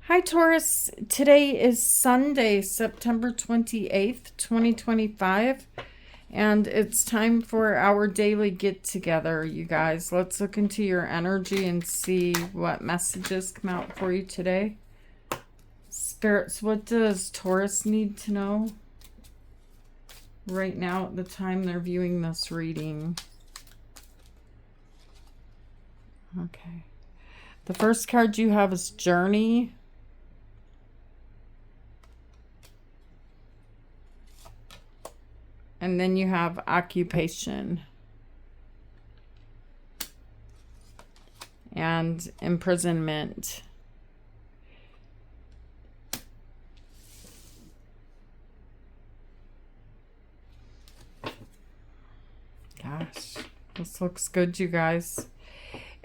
Hi, Taurus. Today is Sunday, September 28th, 2025, and it's time for our daily get together, you guys. Let's look into your energy and see what messages come out for you today. Spirits, what does Taurus need to know right now at the time they're viewing this reading? Okay. The first card you have is Journey. And then you have Occupation and Imprisonment. Gosh, this looks good, you guys.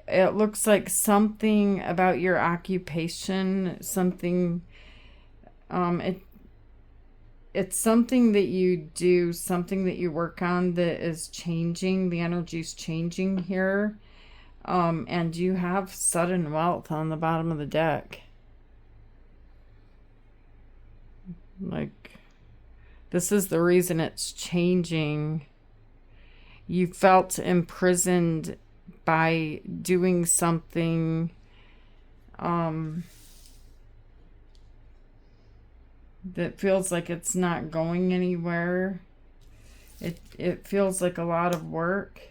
It looks like something about your occupation, something, it's something that you do, something that you work on that is changing. The energy's changing here. And you have sudden wealth on the bottom of the deck. Like, this is the reason it's changing. You felt imprisoned by doing something that feels like it's not going anywhere. It feels like a lot of work.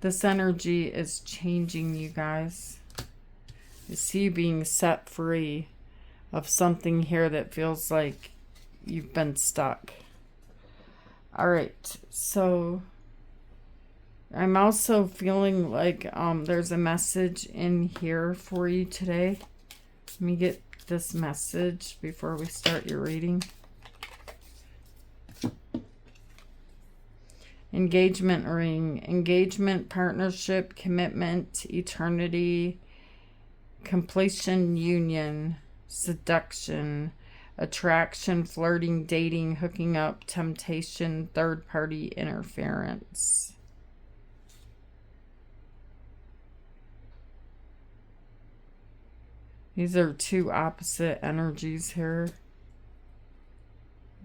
This energy is changing, you guys. I see you being set free of something here that feels like you've been stuck. All right, so I'm also feeling like there's a message in here for you today. Let me get this message before we start your reading. Engagement ring, engagement, partnership, commitment, eternity, completion, union, seduction, attraction, flirting, dating, hooking up, temptation, third-party interference. These are two opposite energies here.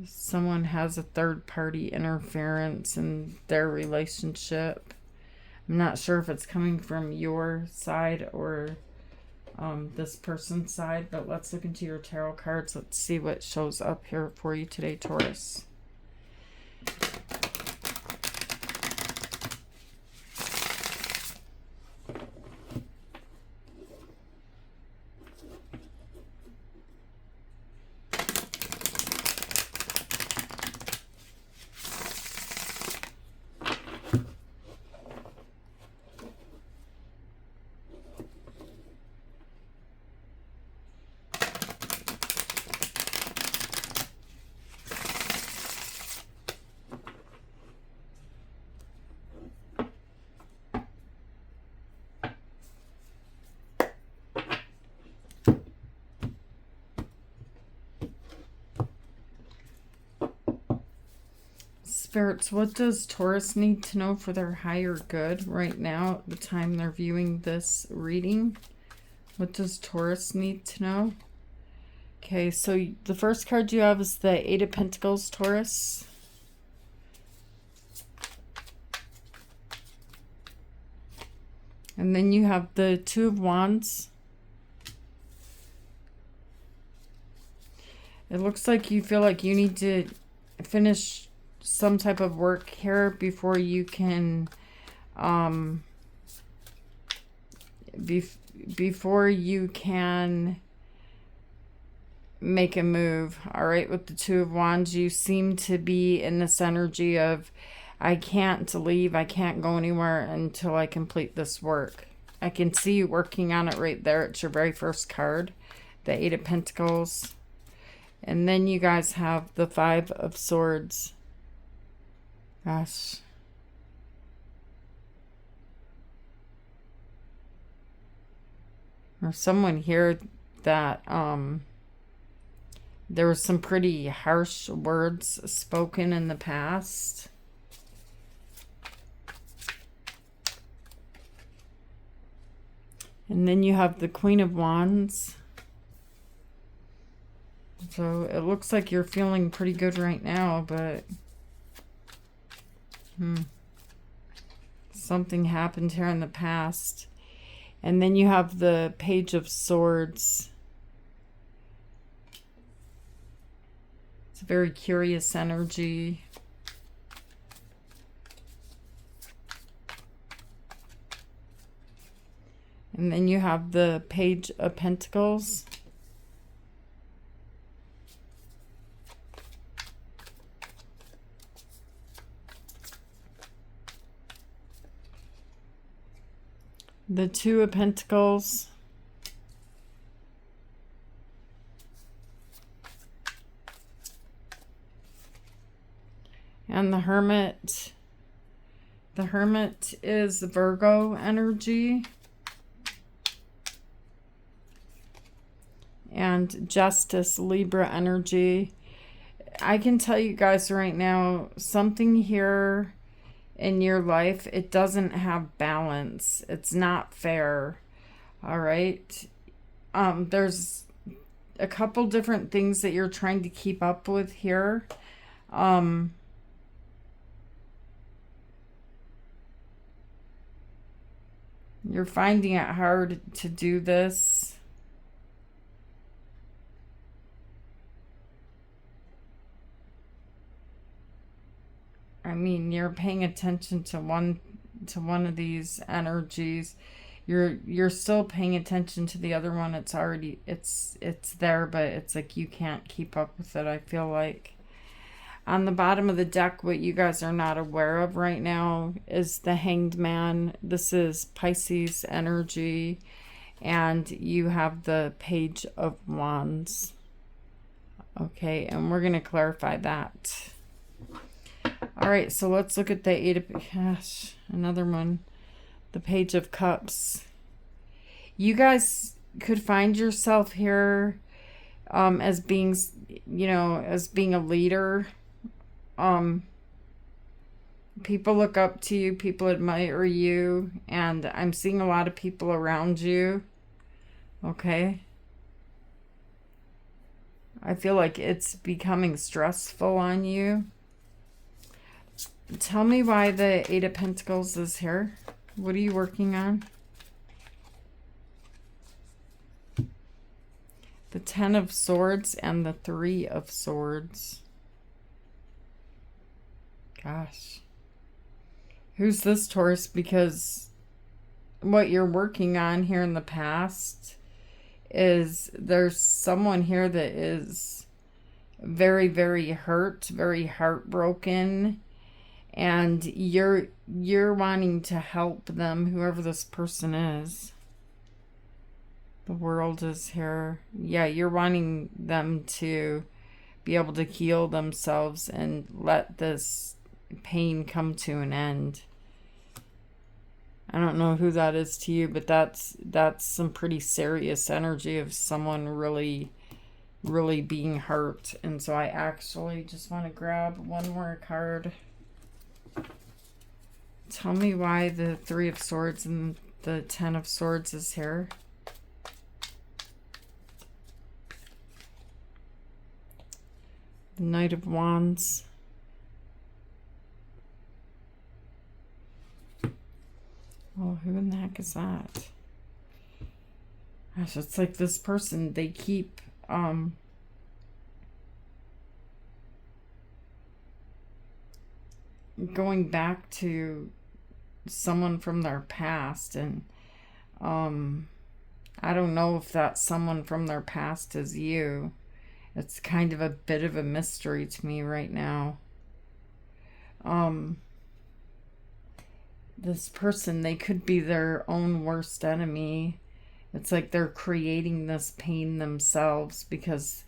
Someone has a third-party interference in their relationship. I'm not sure if it's coming from your side or this person's side, but let's look into your tarot cards. Let's see what shows up here for you today, Taurus. Spirits, what does Taurus need to know for their higher good right now at the time they're viewing this reading? What does Taurus need to know? Okay, so the first card you have is the Eight of Pentacles, Taurus. And then you have the Two of Wands. It looks like you feel like you need to finish some type of work here before you can before you can make a move. All right, with the Two of Wands, you seem to be in this energy of, I can't leave, I can't go anywhere until I complete this work. I can see you working on it right there. It's your very first card, the Eight of Pentacles. And then you guys have the Five of Swords. Gosh. Or someone here that there was some pretty harsh words spoken in the past. And then you have the Queen of Wands. So it looks like you're feeling pretty good right now, but something happened here in the past. And then you have the Page of Swords. It's a very curious energy. And then you have the Page of Pentacles. The Two of Pentacles. And the Hermit. The Hermit is Virgo energy. And Justice, Libra energy. I can tell you guys right now, something here in your life, it doesn't have balance. It's not fair. All right. There's a couple different things that you're trying to keep up with here. You're finding it hard to do this. I mean, you're paying attention to one of these energies. You're still paying attention to the other one. It's already it's there, but it's like you can't keep up with it, I feel like. On the bottom of the deck, what you guys are not aware of right now is the Hanged Man. This is Pisces energy, and you have the Page of Wands. Okay, and we're going to clarify that. All right, so let's look at the Eight of... Gosh, another one. The Page of Cups. You guys could find yourself here as being, as being a leader. People look up to you, people admire you, and I'm seeing a lot of people around you. Okay. I feel like it's becoming stressful on you. Tell me why the Eight of Pentacles is here. What are you working on? The Ten of Swords and the Three of Swords. Gosh. Who's this, Taurus? Because what you're working on here in the past is there's someone here that is very, very hurt, very heartbroken, and you're wanting to help them, whoever this person is. The World is here. Yeah, you're wanting them to be able to heal themselves and let this pain come to an end. I don't know who that is to you, but that's some pretty serious energy of someone really, really being hurt. And so I actually just want to grab one more card. Tell me why the Three of Swords and the Ten of Swords is here. The Knight of Wands. Oh, who in the heck is that? Gosh, it's like this person, they keep going back to someone from their past, and I don't know if that someone from their past is you. It's kind of a bit of a mystery to me right now. This person, they could be their own worst enemy. It's like they're creating this pain themselves because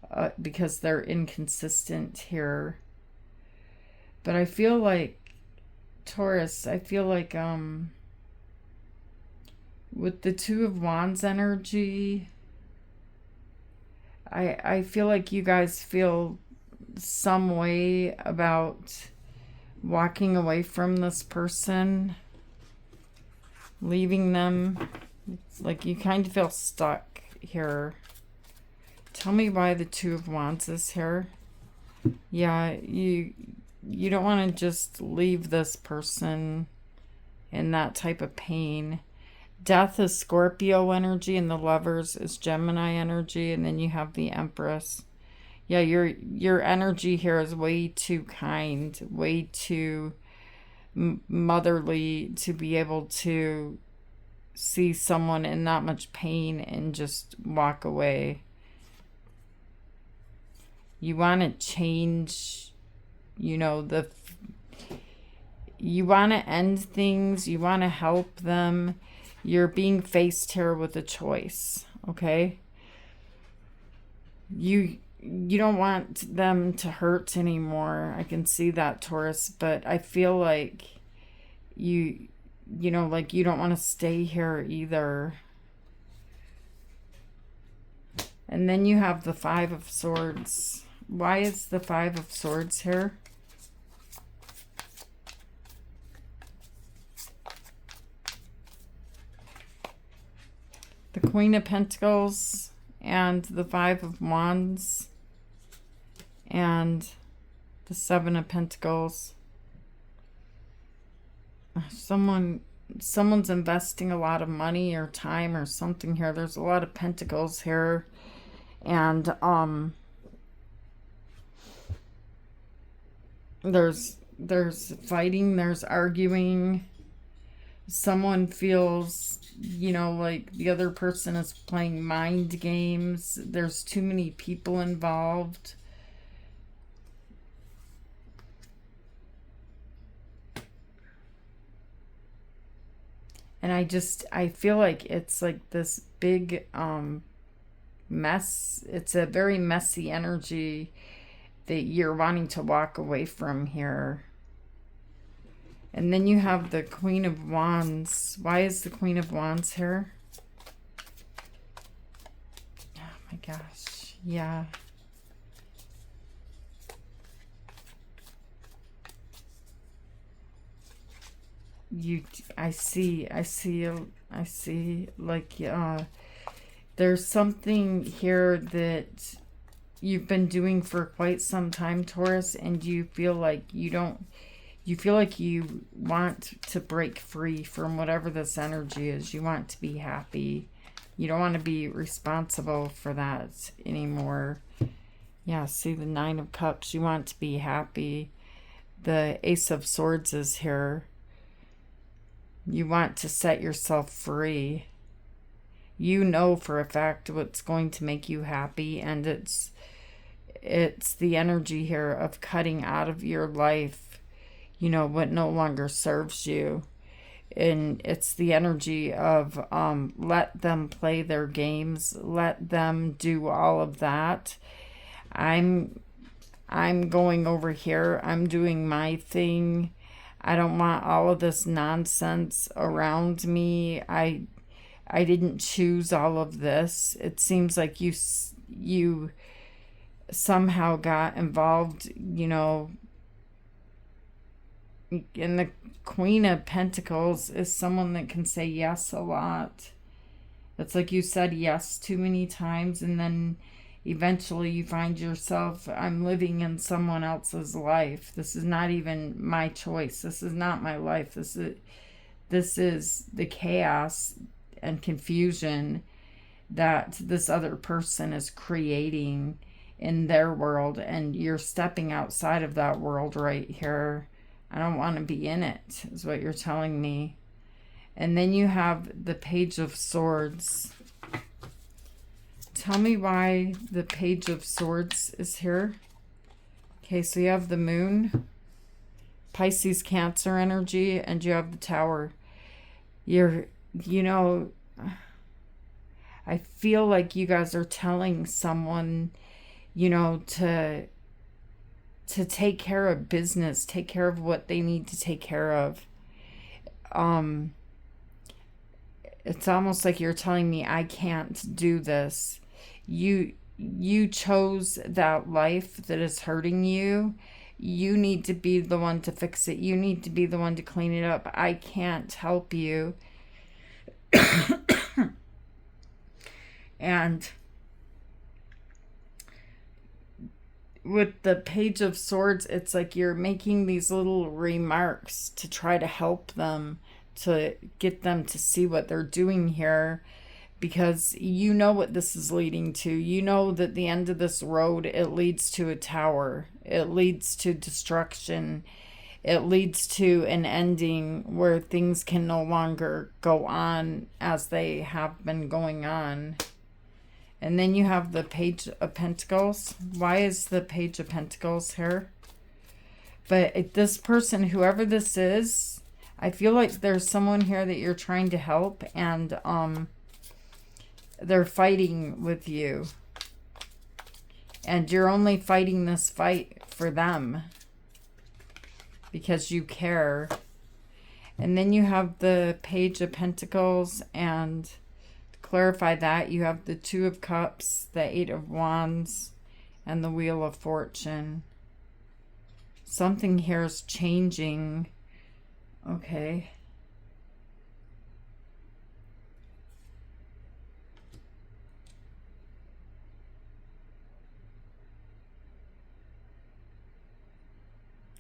they're inconsistent here. But I feel like, Taurus, I feel like with the Two of Wands energy, I feel like you guys feel some way about walking away from this person, leaving them. It's like you kind of feel stuck here. Tell me why the Two of Wands is here. Yeah, you don't want to just leave this person in that type of pain. Death is Scorpio energy, and the Lovers is Gemini energy, and then you have the Empress. Yeah, your energy here is way too kind, way too motherly to be able to see someone in that much pain and just walk away. You want to change, you want to end things, you want to help them. You're being faced here with a choice, okay? You don't want them to hurt anymore. I can see that, Taurus, but I feel like you don't want to stay here either. And then you have the Five of Swords. Why is the Five of Swords here? The Queen of Pentacles and the Five of Wands and the Seven of Pentacles. Someone's investing a lot of money or time or something here. There's a lot of pentacles here. And there's fighting, there's arguing. Someone feels, like the other person is playing mind games. There's too many people involved. And I feel like it's like this big mess. It's a very messy energy that you're wanting to walk away from here. And then you have the Queen of Wands. Why is the Queen of Wands here? Oh my gosh. Yeah. I see like there's something here that you've been doing for quite some time, Taurus, and you feel like you want to break free from whatever this energy is. You want to be happy. You don't want to be responsible for that anymore. Yeah, see the Nine of Cups. You want to be happy. The Ace of Swords is here. You want to set yourself free. You know for a fact what's going to make you happy, and it's the energy here of cutting out of your life, what no longer serves you. And it's the energy of let them play their games, let them do all of that. I'm going over here. I'm doing my thing. I don't want all of this nonsense around me. I didn't choose all of this. It seems like you somehow got involved, and the Queen of Pentacles is someone that can say yes a lot. It's like you said yes too many times, and then eventually you find yourself, I'm living in someone else's life. This is not even my choice. This is not my life. This is the chaos and confusion that this other person is creating in their world, and you're stepping outside of that world right here. I don't want to be in it, is what you're telling me. And then you have the Page of Swords. Tell me why the Page of Swords is here. Okay, so you have the Moon, Pisces, Cancer energy, and you have the Tower. I feel like you guys are telling someone, to take care of business, take care of what they need to take care of. It's almost like you're telling me I can't do this. You chose that life that is hurting you. You need to be the one to fix it. You need to be the one to clean it up. I can't help you. And with the Page of Swords, it's like you're making these little remarks to try to help them, to get them to see what they're doing here, because you know what this is leading to. You know that the end of this road, it leads to a tower. It leads to destruction. It leads to an ending where things can no longer go on as they have been going on. And then you have the Page of Pentacles. Why is the Page of Pentacles here? But this person, whoever this is, I feel like there's someone here that you're trying to help, and they're fighting with you. And you're only fighting this fight for them because you care. And then you have the Page of Pentacles, and to clarify that, you have the Two of Cups, the Eight of Wands, and the Wheel of Fortune. Something here is changing. Okay.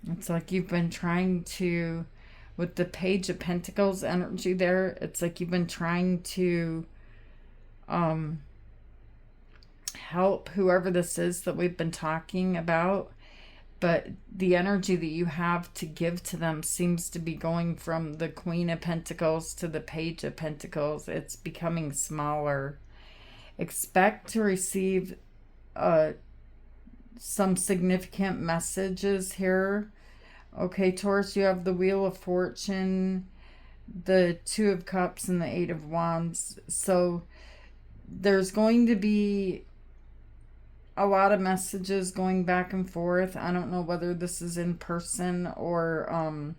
It's like you've been trying to, with the Page of Pentacles energy there, it's like you've been trying to help whoever this is that we've been talking about, but the energy that you have to give to them seems to be going from the Queen of Pentacles to the Page of Pentacles. It's becoming smaller. Expect to receive some significant messages here. Okay, Taurus, you have the Wheel of Fortune, the Two of Cups, and the Eight of Wands. So there's going to be a lot of messages going back and forth. I don't know whether this is in person or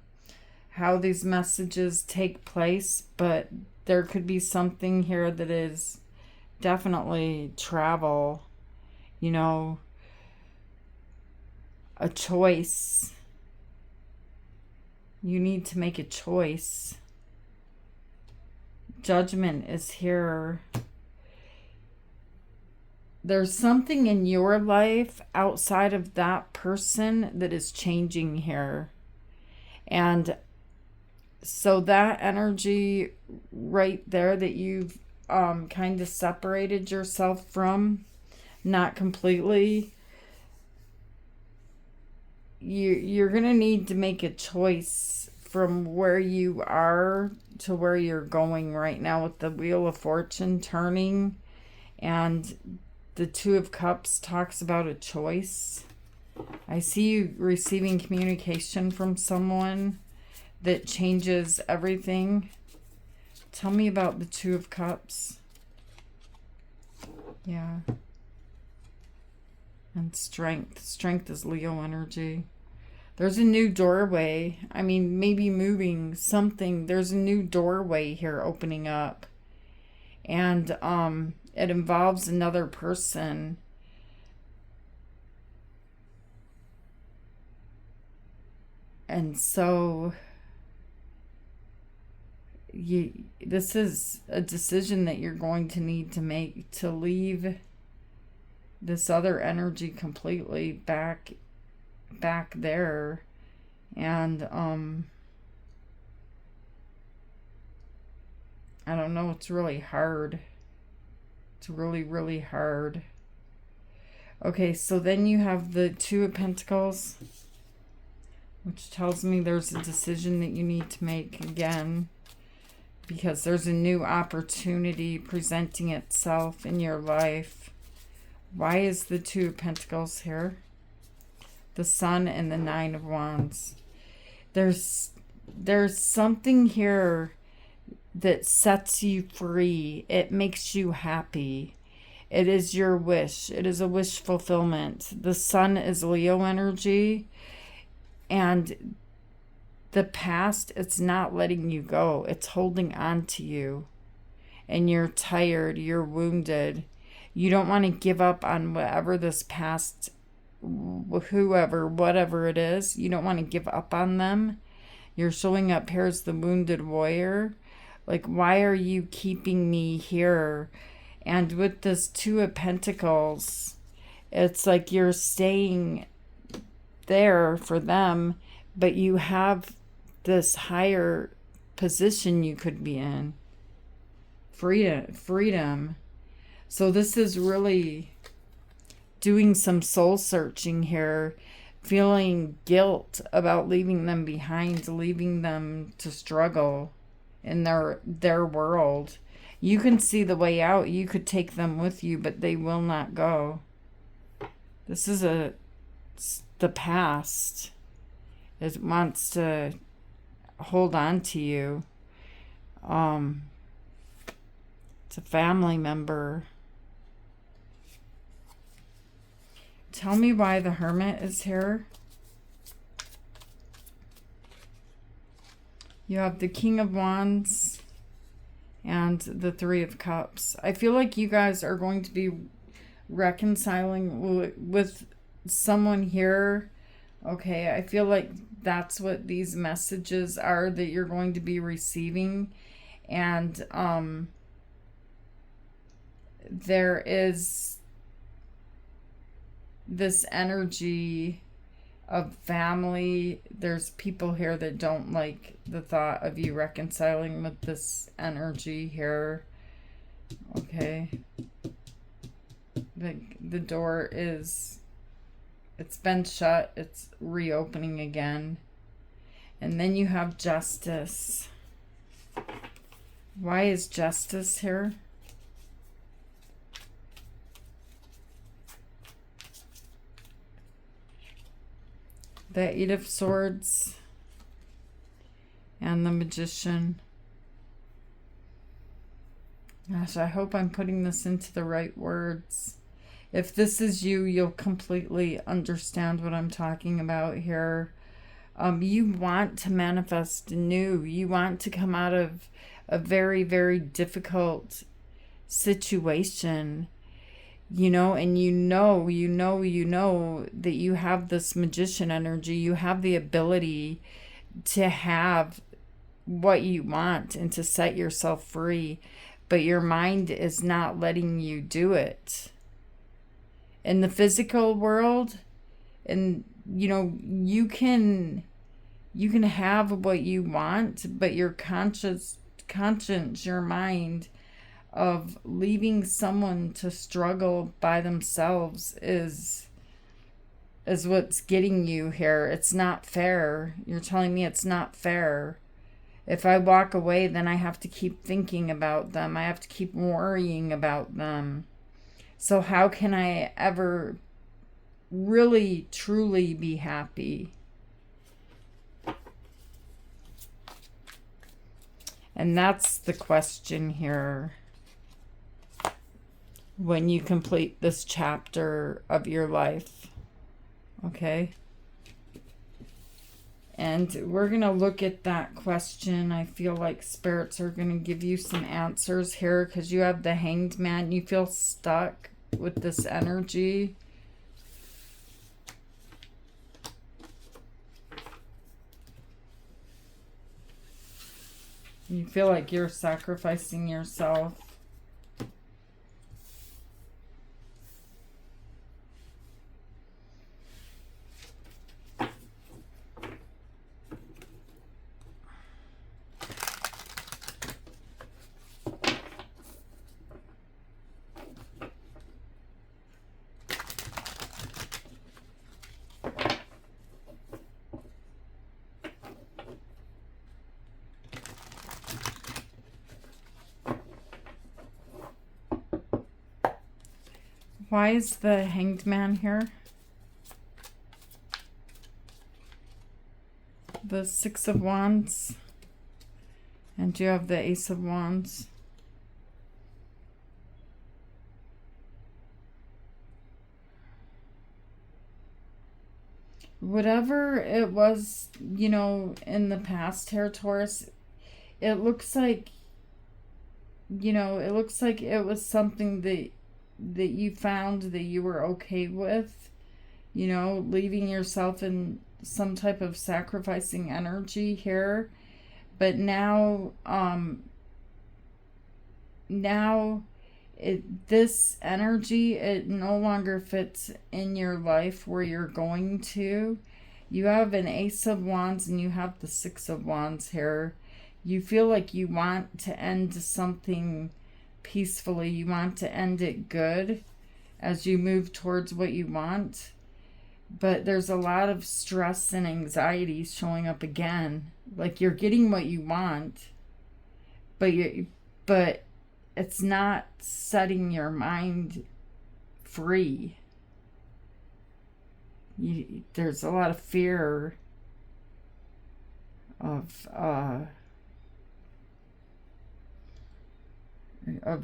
how these messages take place, but there could be something here that is definitely travel, you know, a choice. You need to make a choice. Judgment is here. There's something in your life outside of that person that is changing here. And so that energy right there that you've kind of separated yourself from, not completely, you're going to need to make a choice from where you are to where you're going right now with the Wheel of Fortune turning. And the Two of Cups talks about a choice. I see you receiving communication from someone that changes everything. Tell me about the Two of Cups. Yeah. And strength. Strength is Leo energy. There's a new doorway. I mean, maybe moving something. There's a new doorway here opening up. And it involves another person. And so this is a decision that you're going to need to make, to leave this other energy completely back there. And I don't know, it's really hard. It's really, really hard. Okay, so then you have the Two of Pentacles, which tells me there's a decision that you need to make again, because there's a new opportunity presenting itself in your life. Why is the Two of Pentacles here? The Sun and the Nine of Wands. There's something here that sets you free. It makes you happy. It is your wish. It is a wish fulfillment. The Sun is Leo energy. And the past, it's not letting you go. It's holding on to you. And you're tired. You're wounded. You don't want to give up on whatever this past, whoever, whatever it is. You don't want to give up on them. You're showing up here as the wounded warrior. Like, why are you keeping me here? And with this Two of Pentacles, it's like you're staying there for them, but you have this higher position you could be in. Freedom. So this is really doing some soul searching here, feeling guilt about leaving them behind, leaving them to struggle in their world. You can see the way out. You could take them with you, but they will not go. This is the past. It wants to hold on to you. It's a family member. Tell me why the Hermit is here. You have the King of Wands and the Three of Cups. I feel like you guys are going to be reconciling with someone here. Okay, I feel like that's what these messages are that you're going to be receiving. And there is this energy of family. There's people here that don't like the thought of you reconciling with this energy here. Okay. The door is, it's been shut. It's reopening again. And then you have Justice. Why is Justice here? The Eight of Swords and the Magician. Gosh, I hope I'm putting this into the right words. If this is you, you'll completely understand what I'm talking about here. You want to manifest new. You want to come out of a very, very difficult situation. You know, and you know that you have this Magician energy. You have the ability to have what you want and to set yourself free. But your mind is not letting you do it. In the physical world, and you know, you can have what you want, but your conscience, your mind, of leaving someone to struggle by themselves is what's getting you here. It's not fair. You're telling me it's not fair. If I walk away, then I have to keep thinking about them. I have to keep worrying about them. So how can I ever really, truly be happy? And that's the question here. When you complete this chapter of your life. Okay? And we're going to look at that question. I feel like spirits are going to give you some answers here because you have the Hanged Man. You feel stuck with this energy. You feel like you're sacrificing yourself. Why is the Hanged Man here? The Six of Wands. And you have the Ace of Wands. Whatever it was, you know, in the past here, Taurus, it looks like, you know, it looks like it was something that you found that you were okay with, you know, leaving yourself in some type of sacrificing energy here. But now, now This energy, it no longer fits in your life where you're going to. You have an Ace of Wands and you have the Six of Wands here. You feel like you want to end something peacefully. You want to end it good as you move towards what you want. But there's a lot of stress and anxiety showing up again. Like you're getting what you want, but it's not setting your mind free. There's a lot of fear of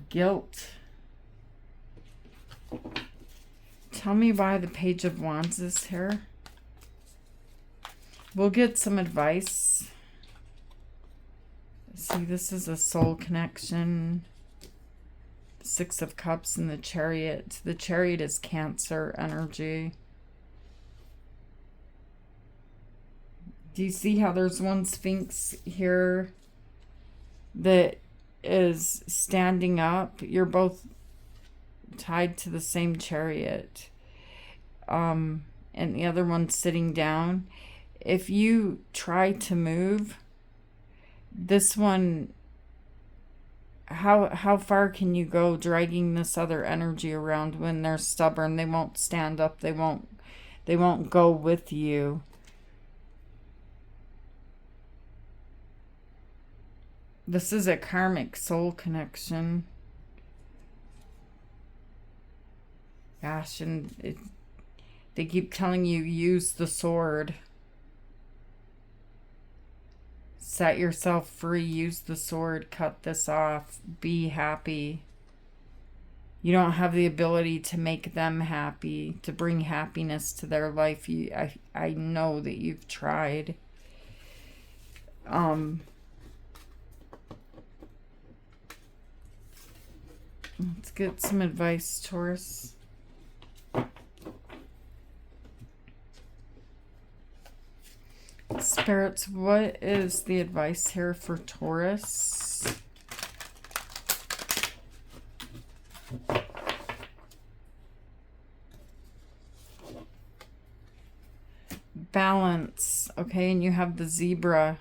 guilt. Tell me why the Page of Wands is here. We'll get some advice. See, this is a soul connection. The Six of Cups and the Chariot. The Chariot is Cancer energy. Do you see how there's one Sphinx here that is standing up? You're both tied to the same chariot. And the other one's sitting down. If you try to move, this one, how far can you go dragging this other energy around when they're stubborn? They won't stand up. They won't go with you. This is a karmic soul connection. Gosh, and they keep telling you, use the sword. Set yourself free, use the sword, cut this off, be happy. You don't have the ability to make them happy, to bring happiness to their life. I know that you've tried. Let's get some advice, Taurus. Spirits, what is the advice here for Taurus? Balance, okay, and you have the zebra.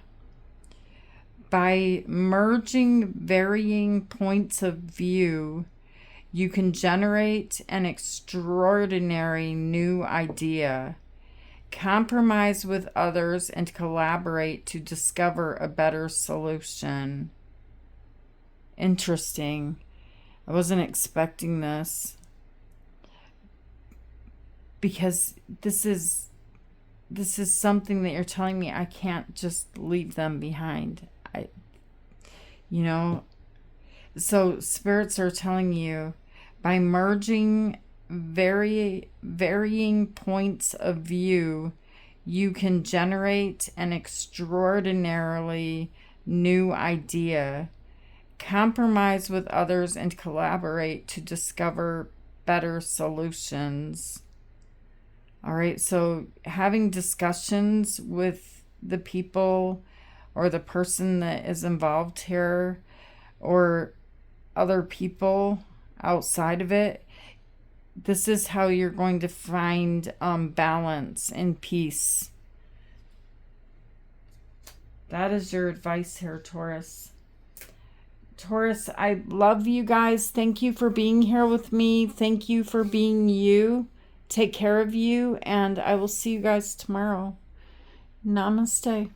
By merging varying points of view, you can generate an extraordinary new idea. Compromise with others and collaborate to discover a better solution. Interesting. I wasn't expecting this. Because this is something that you're telling me I can't just leave them behind. So spirits are telling you, by merging varying points of view, you can generate an extraordinarily new idea. Compromise with others and collaborate to discover better solutions. All right, so having discussions with the people or the person that is involved here or other people outside of it, this is how you're going to find balance and peace. That is your advice here, Taurus. Taurus, I love you guys. Thank you for being here with me. Thank you for being you. Take care of you, and I will see you guys tomorrow. Namaste.